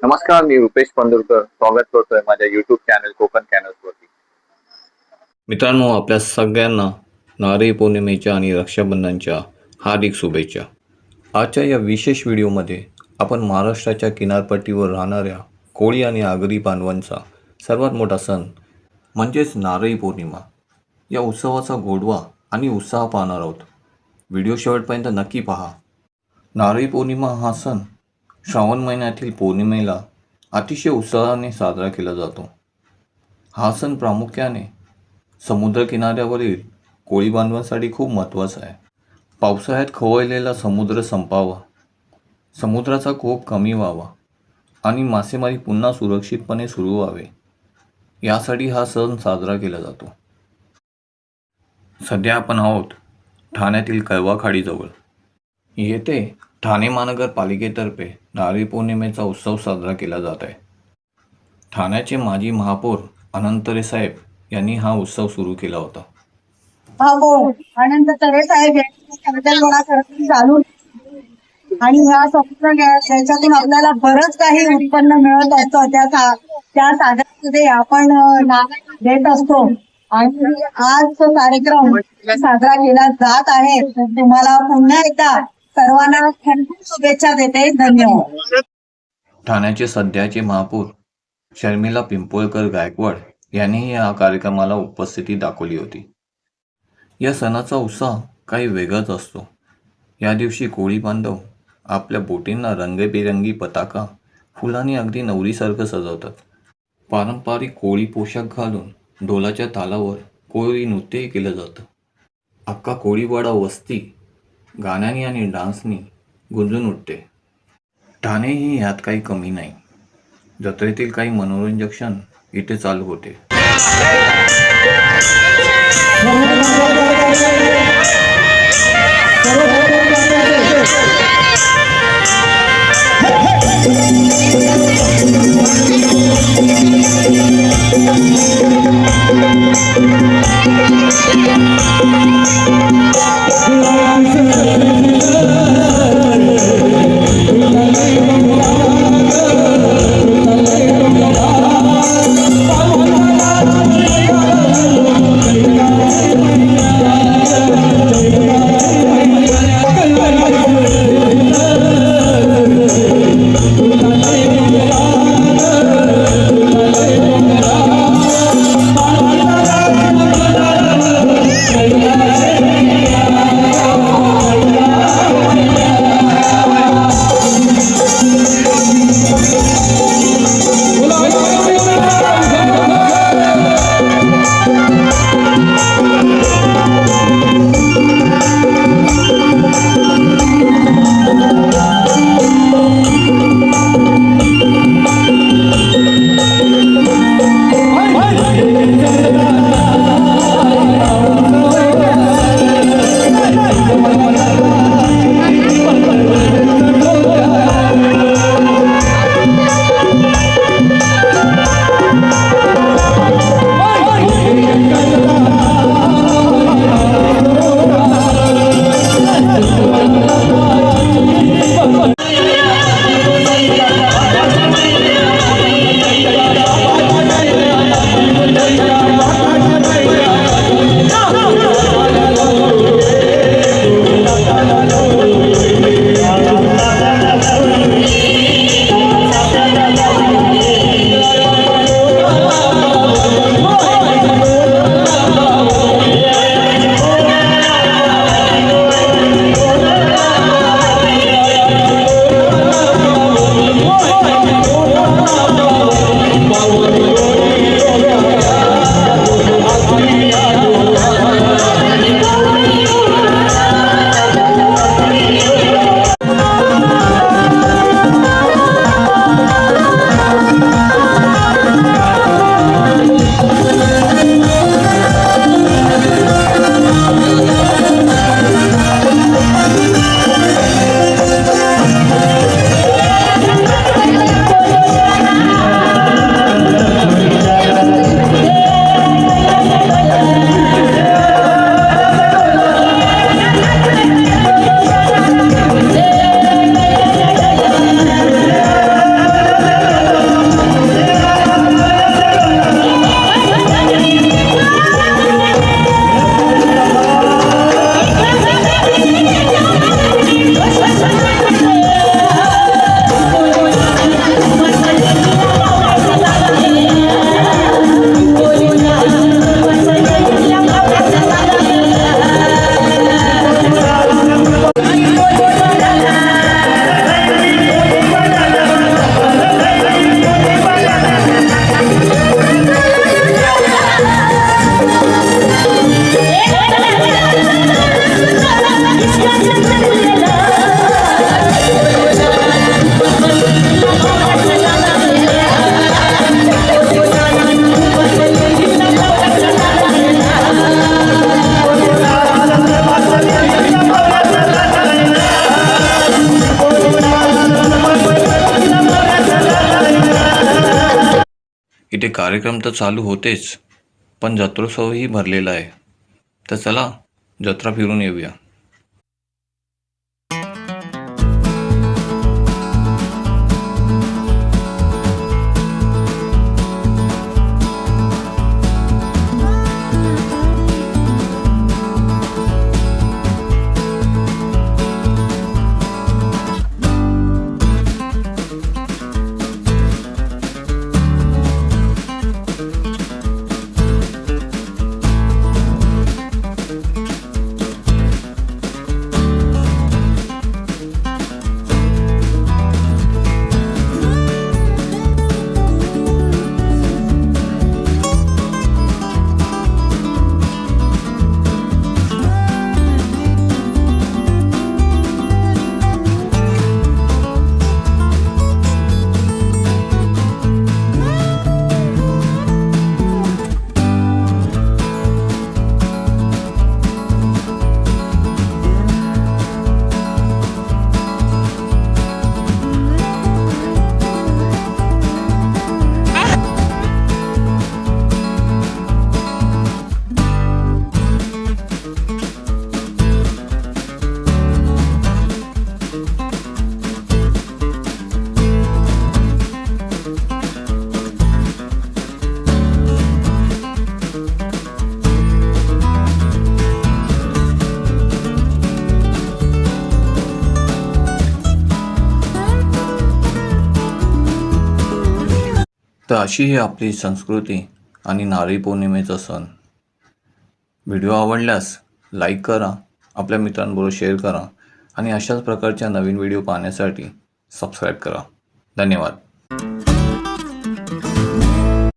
नमस्कार, मी रुपेश पंढरकर स्वागत करतोय माझ्या युट्यूब चॅनल कोकण कॅनल्स वरती. मित्रांनो, आपल्या सगळ्यांना नारळी पौर्णिमेच्या आणि रक्षाबंधनच्या हार्दिक शुभेच्छा. आजच्या या विशेष व्हिडिओमध्ये आपण महाराष्ट्राच्या किनारपट्टीवर राहणाऱ्या कोळी आणि आगरी बांधवांचा सर्वात मोठा सण म्हणजेच नारळी पौर्णिमा या उत्सवाचा गोडवा आणि उत्साह पाहणार आहोत. व्हिडिओ शेवटपर्यंत नक्की पहा. नारळी पौर्णिमा हा सण श्रावण महिन्यातील पौर्णिमेला अतिशय उत्साहाने साजरा केला जातो. हा सण प्रामुख्याने समुद्रकिनाऱ्यावरील कोळी बांधवांसाठी खूप महत्त्वाचा आहे. पावसाळ्यात खवळलेला समुद्र संपावा, समुद्राचा कोप कमी व्हावा आणि मासेमारी पुन्हा सुरक्षितपणे सुरू व्हावे यासाठी हा सण साजरा केला जातो. सध्या आपण आहोत ठाण्यातील कळवा खाडीजवळ. येथे ठाणे महानगरपालिकेतर्फे नारळी पौर्णिमेचा उत्सव साजरा केला जात आहे. ठाण्याचे माजी महापौर अनंतरे साहेब यांनी हा उत्सव सुरू केला होता. अनंत तरे साहेब चालू आणि ह्या समुद्र याच्यातून आपल्याला बरंच काही उत्पन्न मिळत असतं. त्या सागरामध्ये आपण देत असतो आणि आज तो कार्यक्रम साजरा केला जात आहे. तुम्हाला पुन्हा एकदा सर्वांना शुभेच्छा देते. धन्यवाद. ठाण्याचे सध्याचे महापौर शर्मिला पिंपळकर गायकवाड यांनीही या कार्यक्रमाला उपस्थिती दाखवली होती. या सणाचा उत्साह काही वेगळाच असतो. या दिवशी कोळी बांधव आपल्या बोटींना रंगीबेरंगी पताका, फुलांनी अगदी नवरीसारखं सजवतात. पारंपरिक कोळी पोशाख घालून ढोलाच्या तालावर कोळी नृत्यही केलं जातं. अख्खा कोळीवाडा वस्ती गाण्यांनी आणि डान्सनी गुंजून उठते. ठाणेही ह्यात काही कमी नाही. जत्रेतील काही मनोरंजक क्षण इथे चालू होते. इथे कार्यक्रम तर चालू होतेच, पण जत्रोत्सवही भरलेला आहे. तर चला जत्रा फिरून येऊया. तर अशी ही आपली संस्कृती आणि नारळी पौर्णिमेचा सण. व्हिडिओ आवडल्यास लाईक करा, आपल्या मित्रांबरोबर शेअर करा आणि अशाच प्रकारच्या नवीन व्हिडिओ पाहण्यासाठी सबस्क्राईब करा. धन्यवाद.